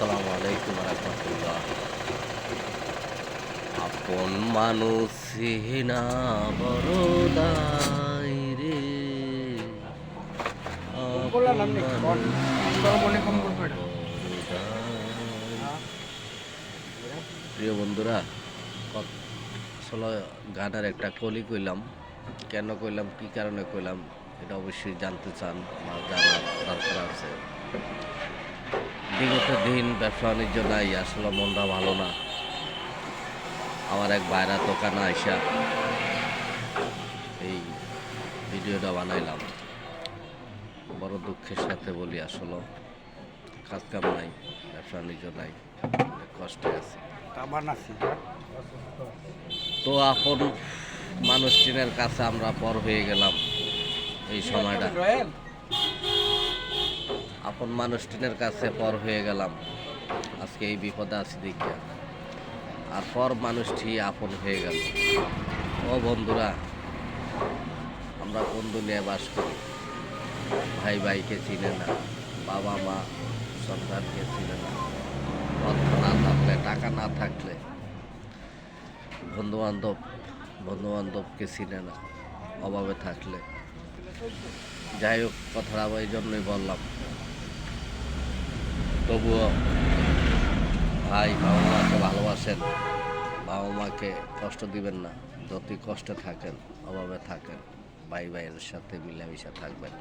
আসসালামু আলাইকুম রহমতুল্লাহ। আপন মানুষ সিনা বড়দাই রে, আপন মানুষ সিনা বড়দাই। প্রিয় বন্ধুরা, আসলে গানের একটা কলি কইলাম, কেন কইলাম, কি কারণে কইলাম, এটা অবশ্যই জানতে চান বা জানার দরকার আছে। বিগত দিন ব্যবসা বাণিজ্য নাই, আসলে মনটা ভালো না। আমার এক ভাইরা দোকানে আইসা এই ভিডিওটা বানাইলাম। বড় দুঃখের সাথে বলি, আসলে কাজ কাম নাই, ব্যবসা বাণিজ্য নাই, অনেক কষ্টে আছে। তো আপন মানুষটিনের কাছে আমরা পর হয়ে গেলাম। এই সময়টা আপন মানুষটিনের কাছে পর হয়ে গেলাম। আজকে এই বিপদে আছি দেখিয়া, আর পর মানুষটি আপন হয়ে গেল। ও বন্ধুরা, আমরা কোন দুনিয়ায় বাস করি? ভাই ভাইকে চিনে না, বাবা মা সন্তানকে চিনে না, অর্থ না থাকলে, টাকা না থাকলে বন্ধু বান্ধবকে চিনে না, অভাবে থাকলে। যাই হোক, কথাটা এই জন্যই বললাম। তবুও ভাই বাবা মাকে ভালোবাসেন, বাবা মাকে কষ্ট দিবেন না। যতই কষ্টে থাকেন, অভাবে থাকেন, ভাই ভাইয়ের সাথে মিলেমিশে থাকবেন।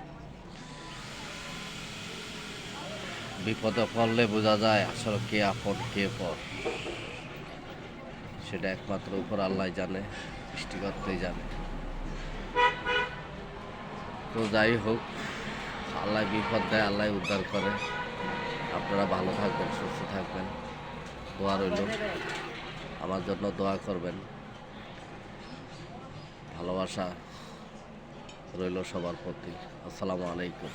বিপদে পড়লে বোঝা যায় আসলে কে আপন কে পর। সেটা একমাত্র উপর আল্লাহ জানে, সৃষ্টিকর্তাই জানে। তো যাই হোক, আল্লাহ বিপদ দেয়, আল্লাহ উদ্ধার করে। আপনারা ভালো থাকবেন, সুস্থ থাকবেন, দোয়া রইল। আমার জন্য দোয়া করবেন, ভালোবাসা রইল সবার প্রতি। আসসালামু আলাইকুম।